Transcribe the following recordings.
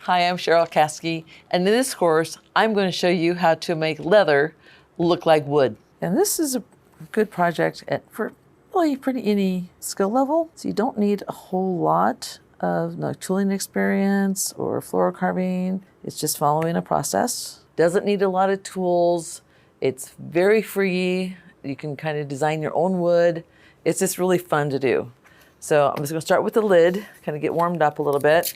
Hi, I'm Cheryl Caskey, and in this course, I'm going to show you how to make leather look like wood. And this is a good project for really pretty any skill level. So you don't need a whole lot of tooling experience or floral carving. It's just following a process. Doesn't need a lot of tools. It's very free. You can kind of design your own wood. It's just really fun to do. So I'm just going to start with the lid, kind of get warmed up a little bit.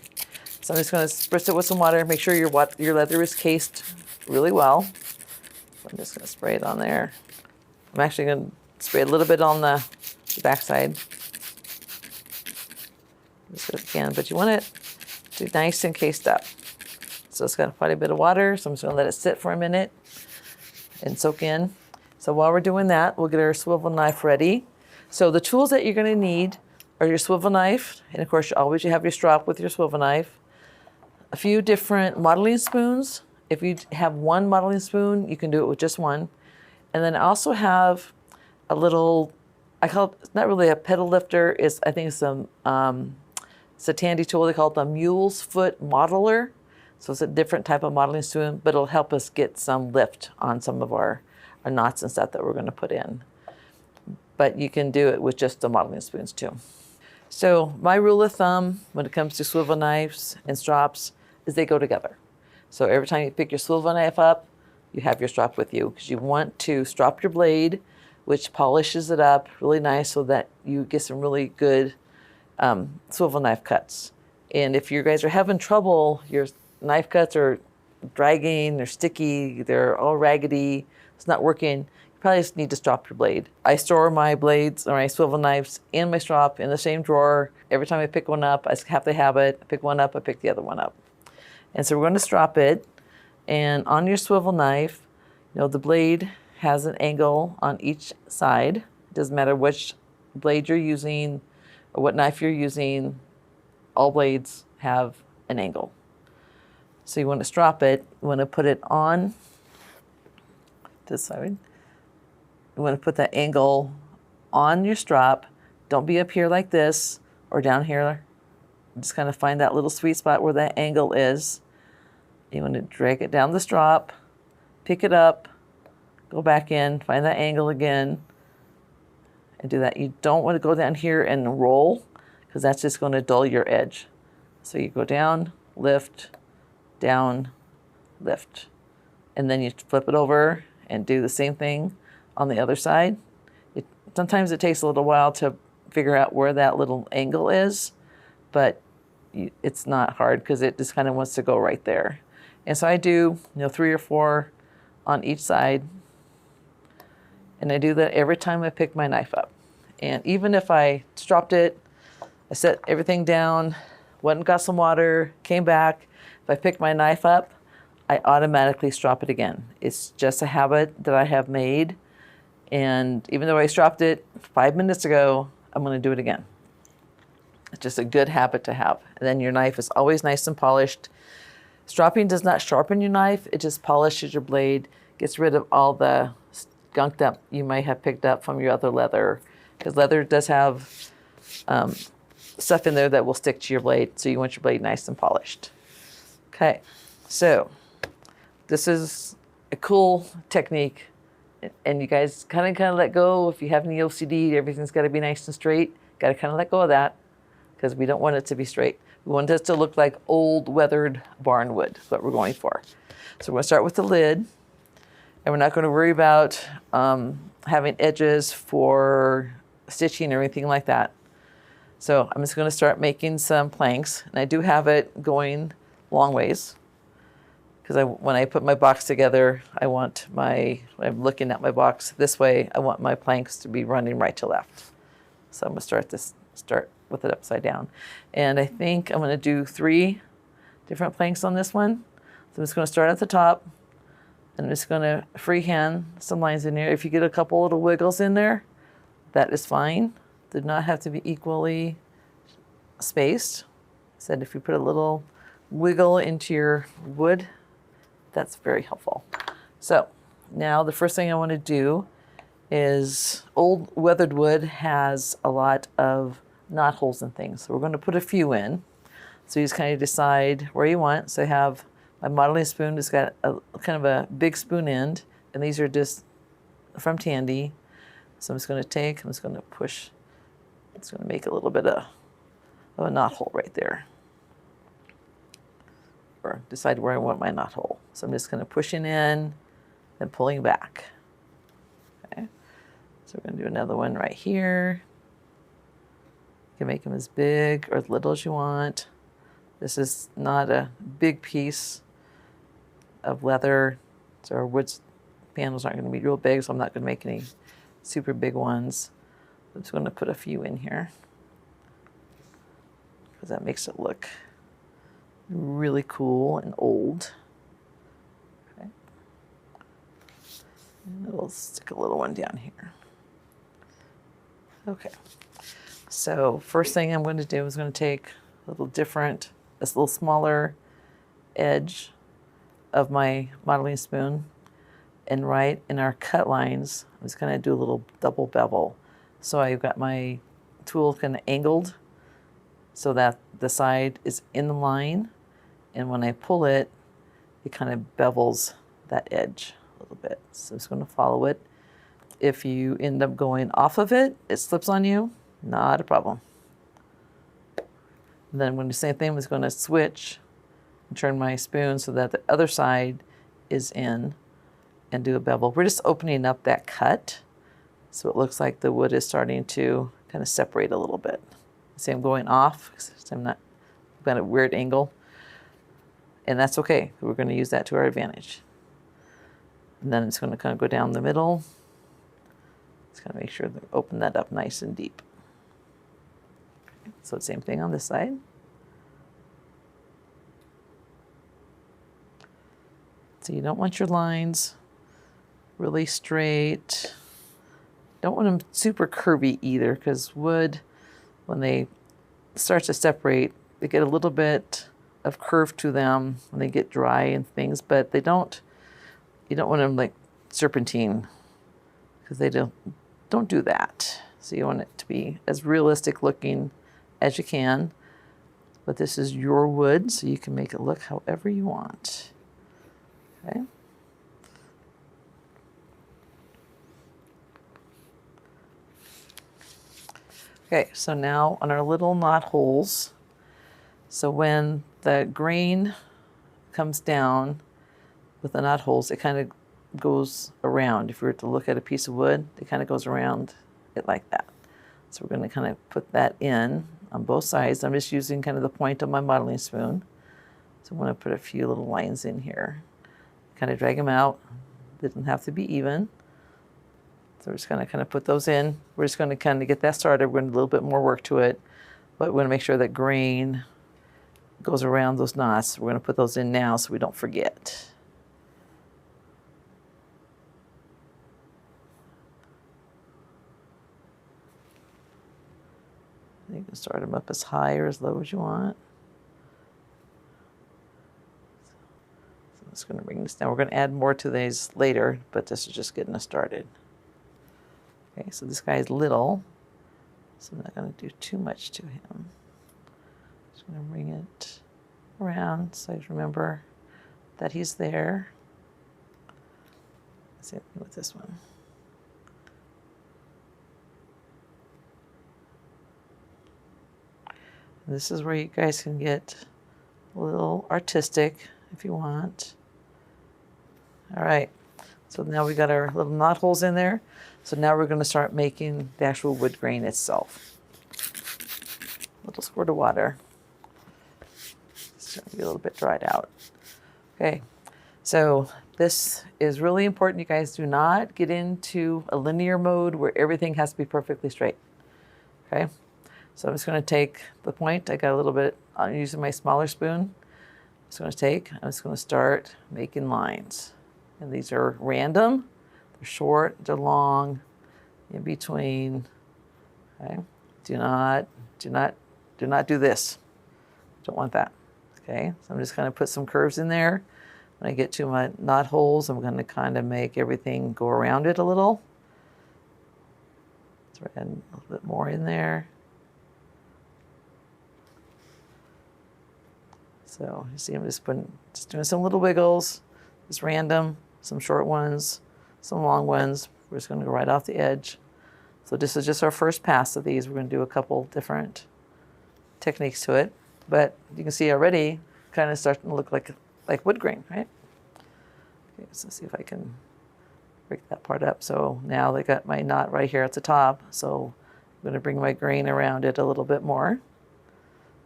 So I'm just going to spritz it with some water. Make sure your leather is cased really well. So I'm just going to spray it on there. I'm actually going to spray a little bit on the back side. Just as again, but you want it to be nice and cased up. So it's got quite a bit of water, so I'm just going to let it sit for a minute and soak in. So while we're doing that, we'll get our swivel knife ready. So the tools that you're going to need are your swivel knife, and of course you have your strop with your swivel knife. A few different modeling spoons. If you have one modeling spoon, you can do it with just one. And then I also have a little, I call it, it's not really a pedal lifter, I think it's it's a Tandy tool. They call it the mule's foot modeler. So it's a different type of modeling spoon, but it'll help us get some lift on some of our knots and stuff that we're going to put in. But you can do it with just the modeling spoons too. So my rule of thumb when it comes to swivel knives and strops is they go together. So every time you pick your swivel knife up, you have your strop with you because you want to strop your blade, which polishes it up really nice so that you get some really good swivel knife cuts. And if you guys are having trouble, your knife cuts are dragging, they're sticky, they're all raggedy, it's not working, you probably just need to strop your blade. I store my blades or my swivel knives and my strop in the same drawer. Every time I pick one up, I have to have it. I pick one up, I pick the other one up. And so we're going to strop it. And on your swivel knife, the blade has an angle on each side. It doesn't matter which blade you're using or what knife you're using, all blades have an angle. So you want to strop it, you want to put it on this side. You want to put that angle on your strop. Don't be up here like this or down here. Just kind of find that little sweet spot where that angle is. You want to drag it down the strop, pick it up, go back in, find that angle again, and do that. You don't want to go down here and roll because that's just going to dull your edge. So you go down, lift, down, lift. And then you flip it over and do the same thing on the other side. Sometimes it takes a little while to figure out where that little angle is, but it's not hard because it just kind of wants to go right there. And so I do 3 or 4 on each side, and I do that every time I pick my knife up. And even if I stropped it, I set everything down, went and got some water, came back, if I pick my knife up, I automatically strop it again. It's just a habit that I have made, and even though I stropped it 5 minutes ago, I'm going to do it again. It's just a good habit to have. And then your knife is always nice and polished. Stropping does not sharpen your knife, it just polishes your blade, gets rid of all the gunk that you might have picked up from your other leather, because leather does have stuff in there that will stick to your blade, so you want your blade nice and polished. Okay, so this is a cool technique, and you guys kind of let go. If you have any OCD, everything's got to be nice and straight. Got to kind of let go of that because we don't want it to be straight. We want it to look like old weathered barn wood. That's what we're going for. So we're going to start with the lid, and we're not going to worry about having edges for stitching or anything like that. So I'm just going to start making some planks, and I do have it going long ways because when I put my box together, when I'm looking at my box this way, I want my planks to be running right to left. So I'm going to start with it upside down. And I think I'm going to do 3 different planks on this one. So I'm just going to start at the top, and I'm just going to freehand some lines in here. If you get a couple little wiggles in there, that is fine. Did not have to be equally spaced. I said if you put a little wiggle into your wood, that's very helpful. So now the first thing I want to do is, old weathered wood has a lot of knot holes and things. So we're going to put a few in. So you just kind of decide where you want. So I have my modeling spoon, it's got a kind of a big spoon end, and these are just from Tandy. So I'm just going to I'm just going to push, it's going to make a little bit of a knot hole right there. Or decide where I want my knot hole. So I'm just going to pushing in, then pulling back. Okay. So we're going to do another one right here. You can make them as big or as little as you want. This is not a big piece of leather, so our wood panels aren't going to be real big, so I'm not going to make any super big ones. I'm just going to put a few in here because that makes it look really cool and old. Okay. And we'll stick a little one down here. Okay. So first thing I'm going to do is going to take a little different, this little smaller edge of my modeling spoon, and right in our cut lines, I'm just going to do a little double bevel. So I've got my tool kind of angled so that the side is in the line, and when I pull it, it kind of bevels that edge a little bit. So I'm just going to follow it. If you end up going off of it, it slips on you, not a problem. And then when the same thing, I'm just going to switch and turn my spoon so that the other side is in and do a bevel. We're just opening up that cut so it looks like the wood is starting to kind of separate a little bit. See, I'm going off because I've got a weird angle, and that's okay. We're going to use that to our advantage. And then it's going to kind of go down the middle. Just kind of make sure to open that up nice and deep. Okay. So same thing on this side. So you don't want your lines really straight. Don't want them super curvy either, because wood, when they start to separate, they get a little bit of curve to them when they get dry and things, but they don't, you don't want them like serpentine, because they don't do that. So you want it to be as realistic looking as you can, but this is your wood, so you can make it look however you want. Okay. Okay, so now on our little knot holes, so when the grain comes down with the knot holes, it kind of goes around. If we were to look at a piece of wood, it kind of goes around it like that. So we're going to kind of put that in on both sides. I'm just using kind of the point of my modeling spoon. So I'm going to put a few little lines in here. Kind of drag them out. They don't have to be even. So we're just going to kind of put those in. We're just going to kind of get that started. We're going to do a little bit more work to it, but we're going to make sure that grain goes around those knots. We're going to put those in now so we don't forget. You can start them up as high or as low as you want. I'm just going to bring this down. We're going to add more to these later, but this is just getting us started. Okay, so this guy is little, so I'm not going to do too much to him. Just going to bring it around so I remember that he's there. Same thing with this one. And this is where you guys can get a little artistic if you want. All right, so now we got our little knot holes in there. So now we're going to start making the actual wood grain itself. A little squirt of water. It's going to be a little bit dried out. Okay, so this is really important. You guys do not get into a linear mode where everything has to be perfectly straight. Okay, so I'm just going to take the point. I got a little bit, I'm using my smaller spoon. I'm just going to start making lines. And these are random. They're short, they're long, in between. Okay. Do not do this. Don't want that. Okay. So I'm just going to put some curves in there. When I get to my knot holes, I'm going to kind of make everything go around it a little. Let's add a little bit more in there. So you see I'm just doing some little wiggles, just random, some short ones, some long ones. We're just going to go right off the edge. So this is just our first pass of these. We're going to do a couple different techniques to it, but you can see already kind of starting to look like wood grain, right? Okay, so let's see if I can break that part up. So now they got my knot right here at the top. So I'm going to bring my grain around it a little bit more.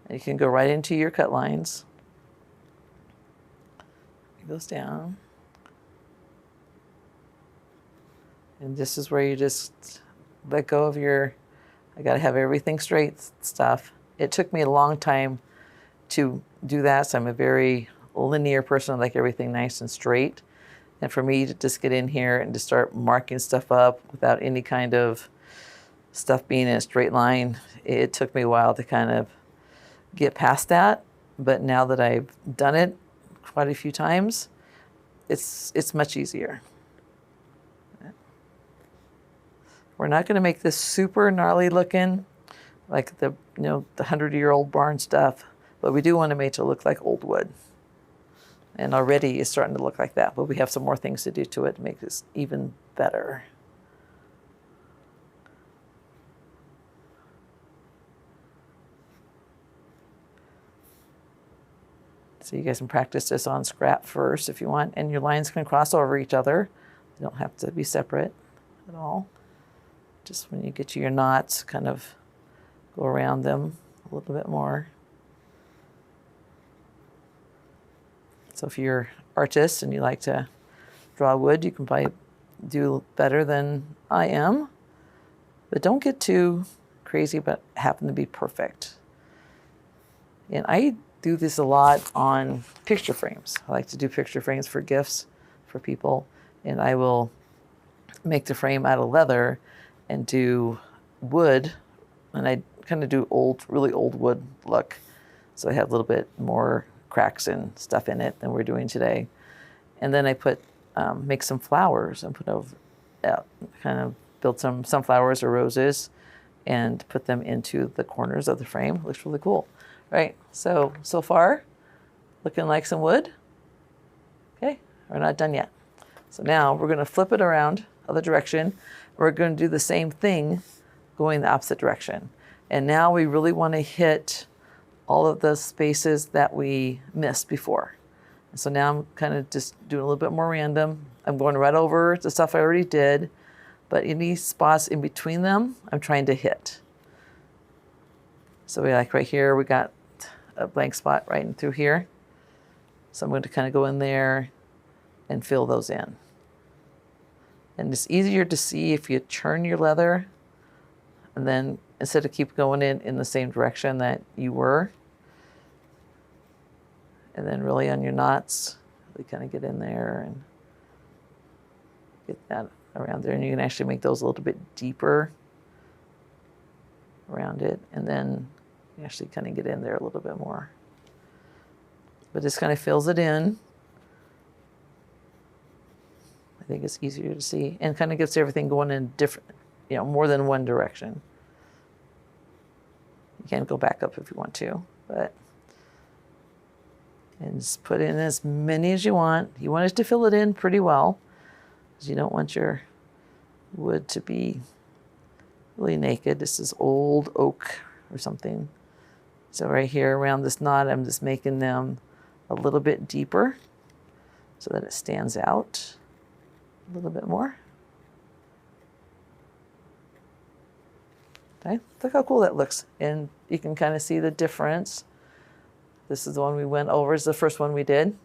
And you can go right into your cut lines. It goes down. And this is where you just let go of I got to have everything straight stuff. It took me a long time to do that. So I'm a very linear person. I like everything nice and straight. And for me to just get in here and to start marking stuff up without any kind of stuff being in a straight line, it took me a while to kind of get past that. But now that I've done it quite a few times, it's much easier. We're not going to make this super gnarly looking, like the 100-year-old barn stuff, but we do want to make it look like old wood. And already it's starting to look like that, but we have some more things to do to it to make this even better. So you guys can practice this on scrap first if you want, and your lines can cross over each other. They don't have to be separate at all. Just when you get to your knots, kind of go around them a little bit more. So if you're an artist and you like to draw wood, you can probably do better than I am. But don't get too crazy but happen to be perfect. And I do this a lot on picture frames. I like to do picture frames for gifts for people. And I will make the frame out of leather and do wood. And I kind of do really old wood look. So I have a little bit more cracks and stuff in it than we're doing today. And then I make some flowers and kind of build some sunflowers or roses and put them into the corners of the frame. It looks really cool. Right, so far, looking like some wood. Okay, we're not done yet. So now we're gonna flip it around other direction. We're gonna do the same thing going the opposite direction. And now we really wanna hit all of the spaces that we missed before. And so now I'm kind of just doing a little bit more random. I'm going right over the stuff I already did, but any spots in between them, I'm trying to hit. So like right here, we got a blank spot right in through here. So I'm going to kind of go in there and fill those in. And it's easier to see if you turn your leather and then instead of keep going in the same direction that you were. And then really on your knots, we kind of get in there and get that around there. And you can actually make those a little bit deeper around it. And then you actually kind of get in there a little bit more. But this kind of fills it in. I think it's easier to see and kind of gets everything going in different, more than one direction. You can go back up if you want to, and just put in as many as you want. You want it to fill it in pretty well, because you don't want your wood to be really naked. This is old oak or something. So right here around this knot, I'm just making them a little bit deeper so that it stands out a little bit more. Okay, look how cool that looks. And you can kind of see the difference. This is the one we went over, is the first one we did.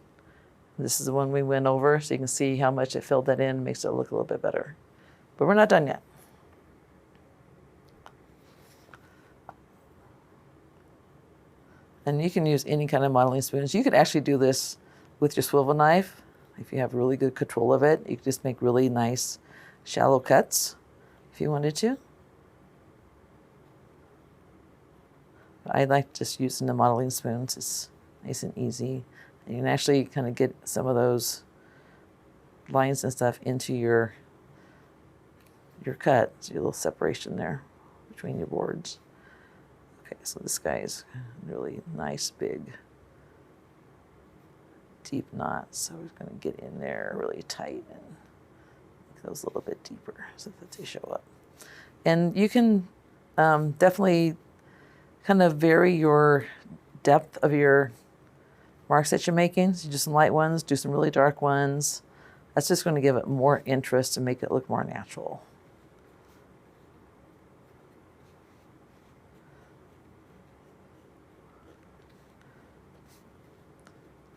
This is the one we went over, so you can see how much it filled that in, makes it look a little bit better. But we're not done yet. And you can use any kind of modeling spoons. You could actually do this with your swivel knife. If you have really good control of it, you could just make really nice shallow cuts if you wanted to. I like just using the modeling spoons. It's nice and easy. And you can actually kind of get some of those lines and stuff into your cut. So your little separation there between your boards. Okay, so this guy is really nice, big deep knots. So we're going to get in there really tight and make those a little bit deeper so that they show up. And you can definitely kind of vary your depth of your marks that you're making. So you do some light ones, do some really dark ones. That's just going to give it more interest and make it look more natural.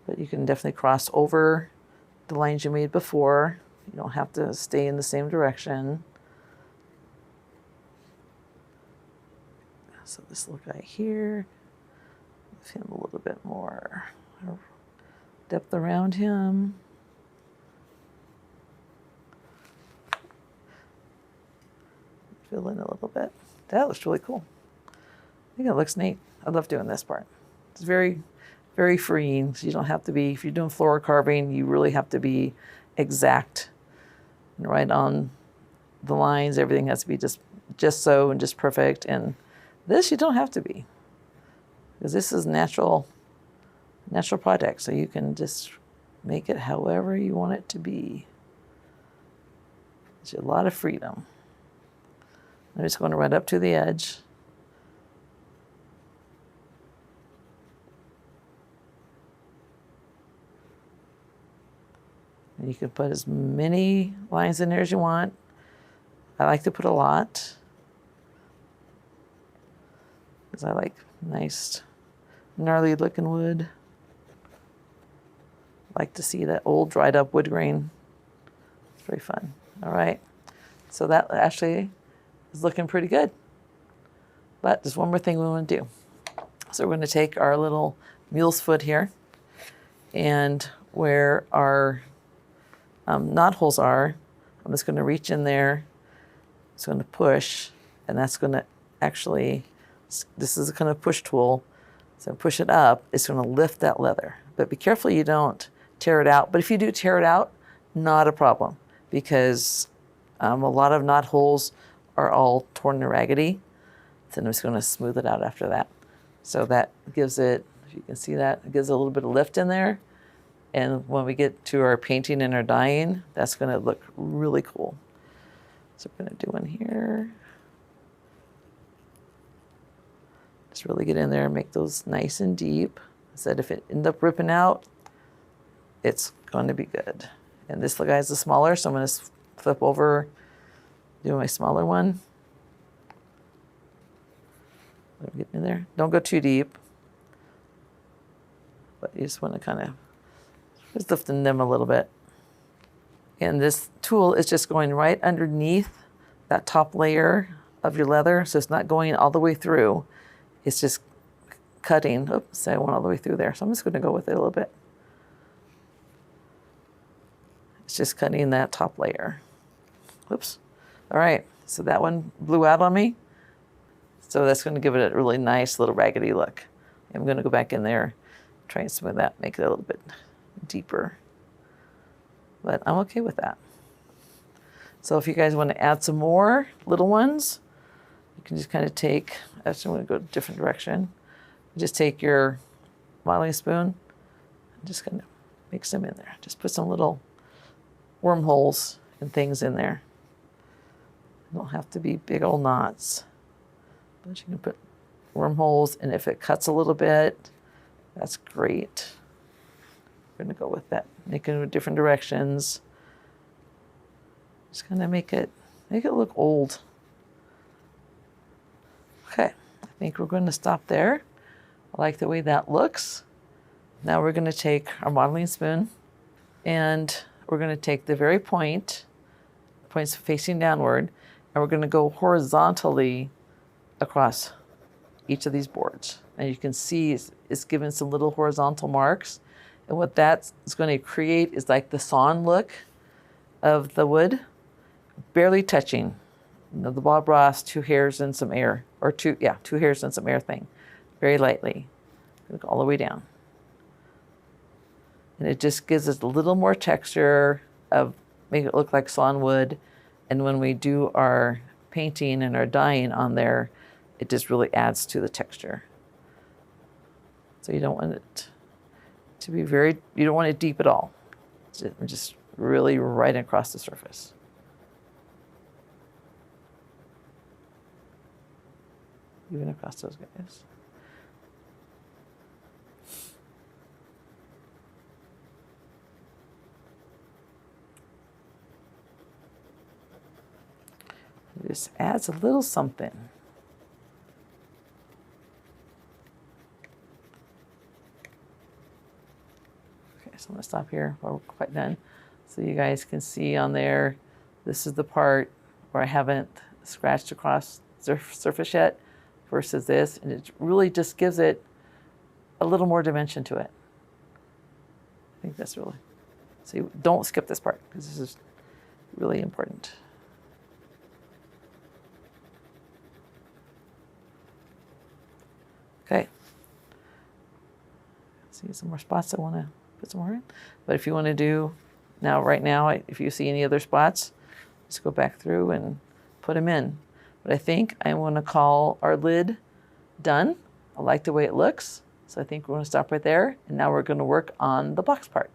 But you can definitely cross over the lines you made before. You don't have to stay in the same direction. So this little guy here, give him a little bit more depth around him. Fill in a little bit. That looks really cool. I think it looks neat. I love doing this part. It's very, very freeing. So you don't have to be, if you're doing floral carving, you really have to be exact and right on the lines. Everything has to be just so and just perfect. And this you don't have to be, because this is natural product. So you can just make it however you want it to be. There's a lot of freedom. I'm just going to run up to the edge. And you can put as many lines in there as you want. I like to put a lot, because I like nice, gnarly looking wood. I like to see that old dried up wood grain. It's very fun. All right, so that actually is looking pretty good. But there's one more thing we want to do. So we're going to take our little mule's foot here, and where our knot holes are, I'm just going to reach in there. It's going to push, and that's going to actually, this is a kind of push tool. So push it up, it's going to lift that leather. But be careful you don't tear it out. But if you do tear it out, not a problem, because a lot of knot holes are all torn and raggedy. So I'm just going to smooth it out after that. So that gives it, if you can see that, it gives it a little bit of lift in there. And when we get to our painting and our dyeing, that's going to look really cool. So we're going to do one here. Just really get in there and make those nice and deep. I said if it ends up ripping out, it's going to be good. And this guy is the smaller, so I'm going to flip over, do my smaller one. Get in there. Don't go too deep, but you just want to kind of just lifting them a little bit. And this tool is just going right underneath that top layer of your leather, so it's not going all the way through. It's just cutting. Oops, so I went all the way through there. So I'm just going to go with it a little bit. It's just cutting that top layer. Whoops. All right, so that one blew out on me. So that's going to give it a really nice little raggedy look. I'm going to go back in there, try and smooth that, make it a little bit deeper. But I'm okay with that. So if you guys want to add some more little ones, you can just kind of take, actually I'm going to go a different direction. Just take your modeling spoon and just kind of mix them in there. Just put some little wormholes and things in there. They don't have to be big old knots. But you can put wormholes, and if it cuts a little bit, that's great. We're going to go with that, make it in different directions. Just kind of make it look old. Okay, I think we're going to stop there. I like the way that looks. Now we're going to take our modeling spoon, and we're going to take the very points facing downward, and we're going to go horizontally across each of these boards. And you can see it's given some little horizontal marks. And what that's going to create is like the sawn look of the wood, barely touching. You know, the Bob Ross 2 hairs and some air, or 2 hairs and some air thing, very lightly, go all the way down. And it just gives us a little more texture of, make it look like sawn wood. And when we do our painting and our dyeing on there, it just really adds to the texture. So you don't want it to be very, you don't want it deep at all. Just really right across the surface. Even across those guys. It just adds a little something. Okay, so I'm gonna stop here while we're quite done. So you guys can see on there, this is the part where I haven't scratched across the surface yet versus this, and it really just gives it a little more dimension to it. I think that's really, so you don't skip this part because this is really important. Okay. See some more spots I want to put some more in. But if you want to do, right now, if you see any other spots, just go back through and put them in. But I think I want to call our lid done. I like the way it looks. So I think we're going to stop right there. And now we're going to work on the box part.